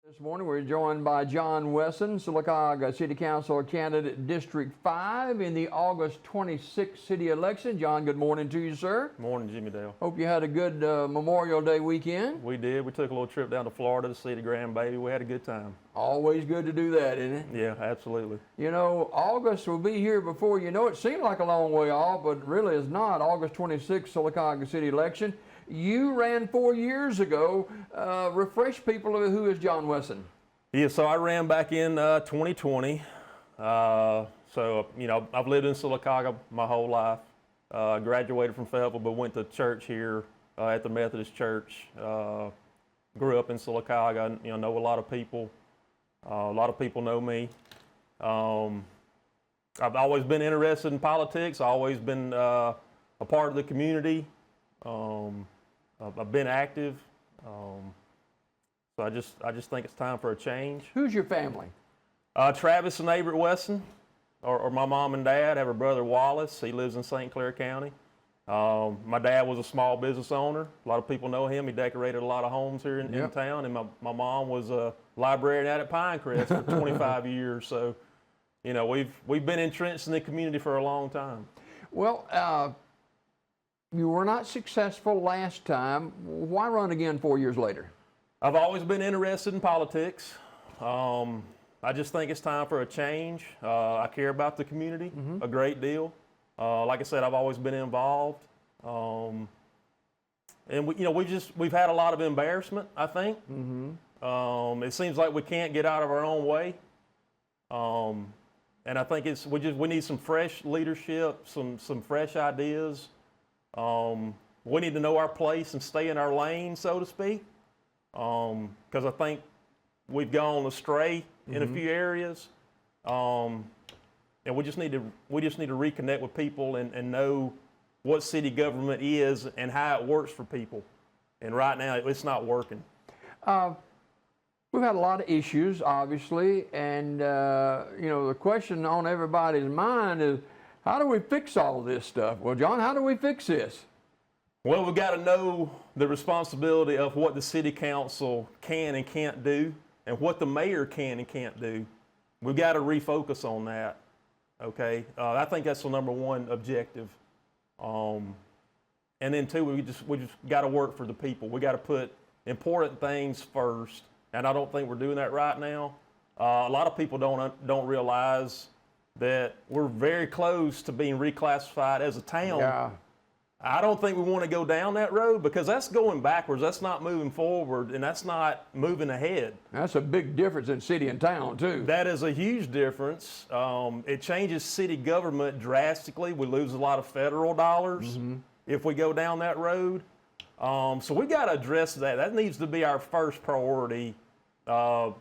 This morning we're joined by John Wesson, Sylacauga City Council candidate, District 5 in the August 26th city election. John, good morning to you, sir. Morning, Jimmy Dale. Hope you had a good Memorial Day weekend. We did. We took a little trip down to Florida to see the grandbaby. We had a good time. Always good to do that, isn't it? Yeah, absolutely. You know, August will be here before you know it. Seems like a long way off, but really is not. August 26th Sylacauga City election. You ran 4 years ago. Refresh people who is John Wesson. Yeah, so I ran back in 2020. So, you know, I've lived in Sylacauga my whole life. Graduated from Fayetteville, but went to church here at the Methodist Church. Grew up in Sylacauga. You know a lot of people. A lot of people know me. I've always been interested in politics. I've always been a part of the community. I've been active. So I just think it's time for a change. Who's your family? Travis and Daybreak Wesson, or my mom and dad. I have a brother, Wallace. He lives in St. Clair County. My dad was a small business owner. A lot of people know him. He decorated a lot of homes here in town. And my mom was a librarian out at Pinecrest for 25 years. So, you know, we've been entrenched in the community for a long time. Well, you were not successful last time. Why run again 4 years later? I've always been interested in politics. I just think it's time for a change. I care about the community a great deal. Like I said, I've always been involved. And we've had a lot of embarrassment, I think. It seems like we can't get out of our own way. And I think we need some fresh leadership, some fresh ideas. We need to know our place and stay in our lane, so to speak. Because I think we've gone astray in a few areas, and we just need to reconnect with people and know what city government is and how it works for people. And right now, it's not working. We've had a lot of issues, obviously, and you know, the question on everybody's mind is, how do we fix all of this stuff? Well, John, how do we fix this? Well, we've got to know the responsibility of what the city council can and can't do and what the mayor can and can't do. We've got to refocus on that, okay? I think that's the number one objective. And then two, we just got to work for the people. We got to put important things first, and I don't think we're doing that right now. A lot of people don't realize that we're very close to being reclassified as a town. Yeah. I don't think we want to go down that road because that's going backwards. That's not moving forward, and that's not moving ahead. That's a big difference in city and town, too. That is a huge difference. It changes city government drastically. We lose a lot of federal dollars if we go down that road. So we got to address that. That needs to be our first priority, right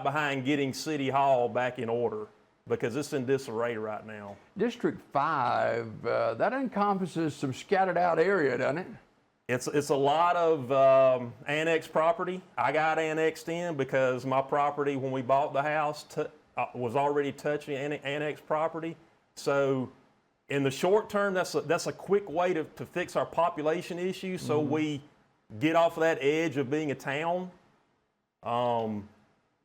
behind getting City Hall back in order, because it's in disarray right now. District 5, that encompasses some scattered out area, doesn't it? It's a lot of annexed property. I got annexed in because my property, when we bought the house, was already touching annexed property. So in the short term, that's a quick way to fix our population issue, so we get off of that edge of being a town.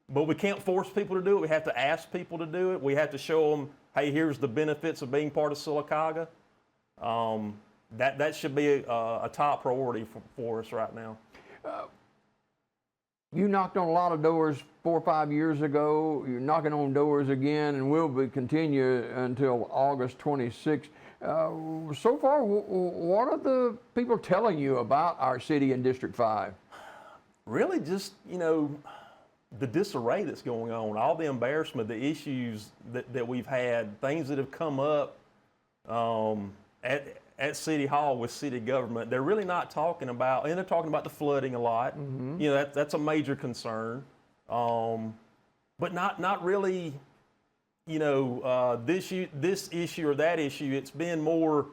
But we can't force people to do it. We have to ask people to do it. We have to show them, hey, here's the benefits of being part of Sylacauga. That should be a top priority for us right now. You knocked on a lot of doors 4 or 5 years ago. You're knocking on doors again, and will continue until August 26th. So far, what are the people telling you about our city in District 5? Really just, you know, the disarray that's going on, all the embarrassment, the issues that we've had, things that have come up at City Hall with city government. They're really not talking about, and they're talking about the flooding a lot. You know, that's a major concern, but not really, you know, this issue or that issue. It's been more,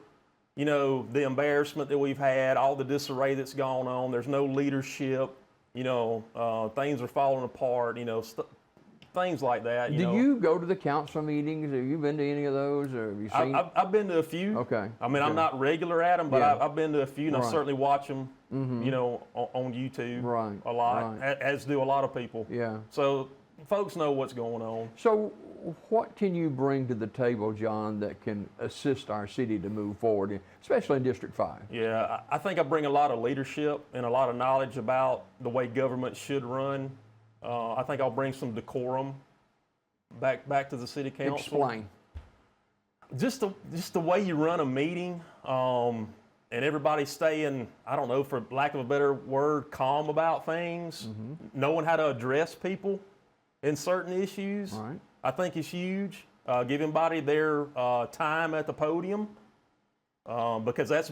you know, the embarrassment that we've had, all the disarray that's gone on. There's no leadership. You know, things are falling apart. You know, things like that. Do you go to the council meetings? Have you been to any of those, or have you seen? I've been to a few. Okay. I mean, I'm not regular at them, but Yeah. I've been to a few, and I Right. certainly watch them, you know, on YouTube Right, a lot, right. as do a lot of people. Yeah. So folks know what's going on. So what can you bring to the table, John, that can assist our city to move forward, especially in District 5? Yeah, I think I bring a lot of leadership and a lot of knowledge about the way government should run. I think I'll bring some decorum back to the city council. Explain. Just the way you run a meeting, and everybody staying, I don't know, for lack of a better word, calm about things, knowing how to address people in certain issues, Right. I think is huge. Give everybody their time at the podium, because that's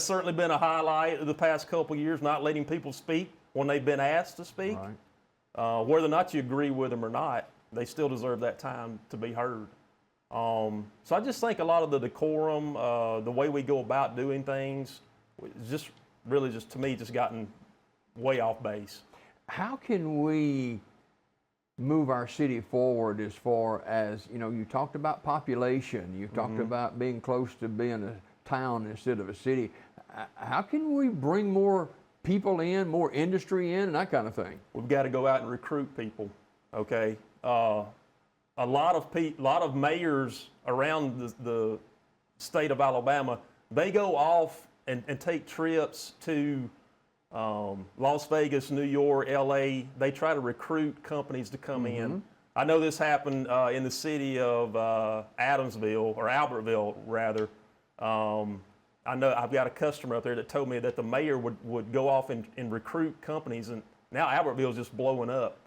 certainly been a highlight of the past couple of years, not letting people speak when they've been asked to speak. Right. Whether or not you agree with them or not, they still deserve that time to be heard. So I just think a lot of the decorum, the way we go about doing things, is just really just, to me, just gotten way off base. How can we move our city forward as far as, you talked about population, you talked about being close to being a town instead of a city. How can we bring more people in, more industry in, and that kind of thing? We've got to go out and recruit people, okay? A lot of mayors around the state of Alabama, they go off and take trips to Las Vegas, New York, LA. They try to recruit companies to come in. I know this happened in the city of Adamsville, or Albertville rather. I know I've got a customer up there that told me that the mayor would go off and recruit companies, and now Albertville is just blowing up.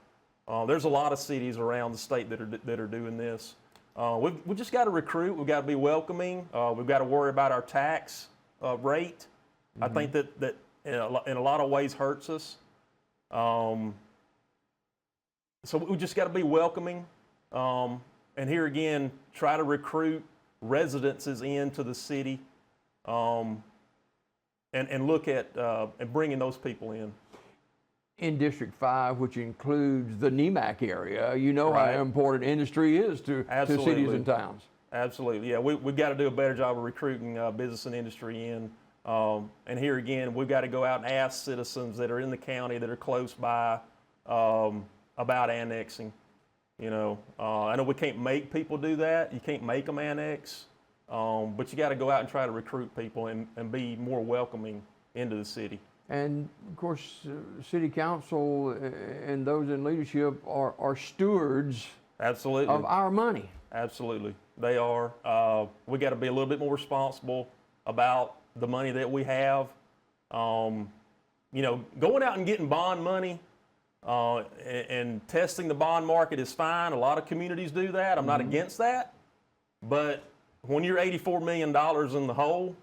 There's a lot of cities around the state that are doing this. We've just got to recruit. We've got to be welcoming. We've got to worry about our tax rate. I think that in a lot of ways hurts us. So we just got to be welcoming. And here again, try to recruit residences into the city, and look at and bringing those people in. In District 5, which includes the NEMAC area, Right. how important industry is to cities and towns. Absolutely, yeah. We've got to do a better job of recruiting business and industry in. And here again, we've got to go out and ask citizens that are in the county, that are close by, about annexing. I know we can't make people do that. You can't make them annex. But you got to go out and try to recruit people and be more welcoming into the city. And of course, city council and those in leadership are stewards Absolutely. of our money. Absolutely. They are. We got to be a little bit more responsible about the money that we have. Going out and getting bond money and testing the bond market is fine. A lot of communities do that. I'm not against that. But when you're $84 million in the hole,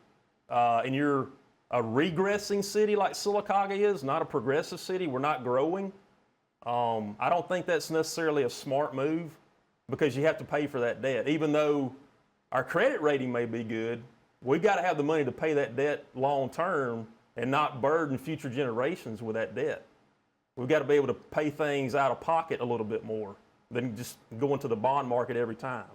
and you're a regressing city like Sylacauga is, not a progressive city, we're not growing, I don't think that's necessarily a smart move, because you have to pay for that debt. Even though our credit rating may be good, we've got to have the money to pay that debt long term and not burden future generations with that debt. We've got to be able to pay things out of pocket a little bit more than just going to the bond market every time.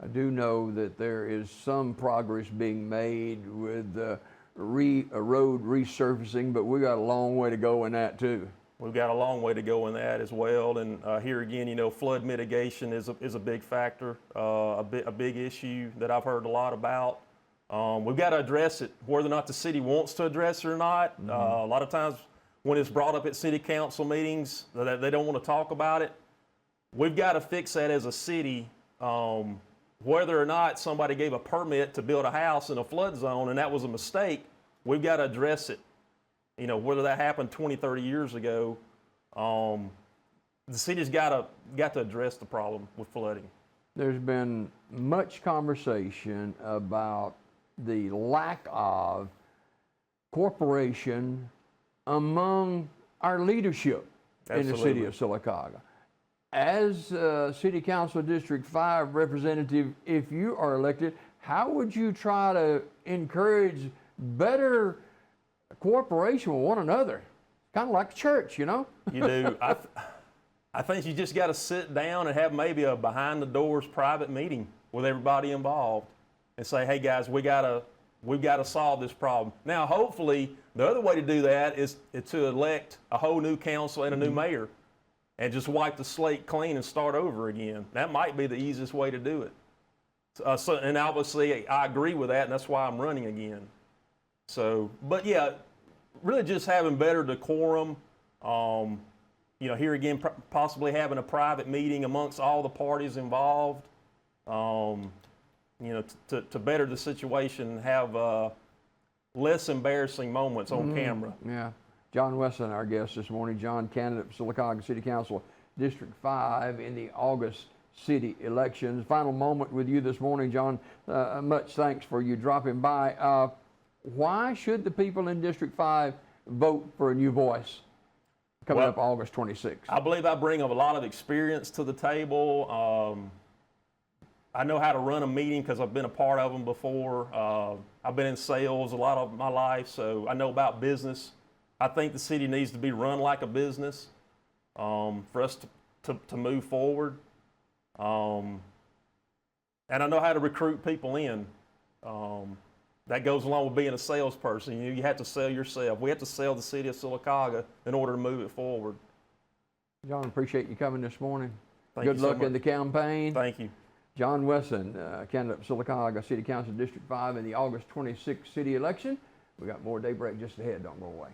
I do know that there is some progress being made with road resurfacing, but we got a long way to go in that too. We've got a long way to go in that as well. And here again, flood mitigation is a big factor, a big issue that I've heard a lot about. We've got to address it, whether or not the city wants to address it or not. A lot of times when it's brought up at city council meetings, they don't want to talk about it. We've got to fix that as a city, whether or not somebody gave a permit to build a house in a flood zone and that was a mistake. We've got to address it. Whether that happened 20, 30 years ago, the city's got to address the problem with flooding. There's been much conversation about the lack of cooperation among our leadership in the city of Sylacauga. As City Council District 5 representative, if you are elected, how would you try to encourage better cooperation with one another? Kind of like church, You do. I think you just got to sit down and have maybe a behind the doors private meeting with everybody involved and say, hey guys, we've got to solve this problem. Now, hopefully, the other way to do that is to elect a whole new council and a new mayor and just wipe the slate clean and start over again. That might be the easiest way to do it. And obviously, I agree with that, and that's why I'm running again. So, but yeah, really just having better decorum. Here again, possibly having a private meeting amongst all the parties involved. To better the situation, have less embarrassing moments on camera. Yeah. John Wesson, our guest this morning. John, candidate for Sylacauga City Council, District 5 in the August city elections. Final moment with you this morning, John. Much thanks for you dropping by. Why should the people in District 5 vote for a new voice coming up August 26th? I believe I bring a lot of experience to the table. I know how to run a meeting because I've been a part of them before. I've been in sales a lot of my life, so I know about business. I think the city needs to be run like a business for us to move forward. And I know how to recruit people in. That goes along with being a salesperson. You have to sell yourself. We have to sell the city of Sylacauga in order to move it forward. John, appreciate you coming this morning. Thank Good you so luck much. in the campaign. Thank you. John Wesson, candidate for Sylacauga City Council District 5 in the August 26th city election. We got more Daybreak just ahead. Don't go away.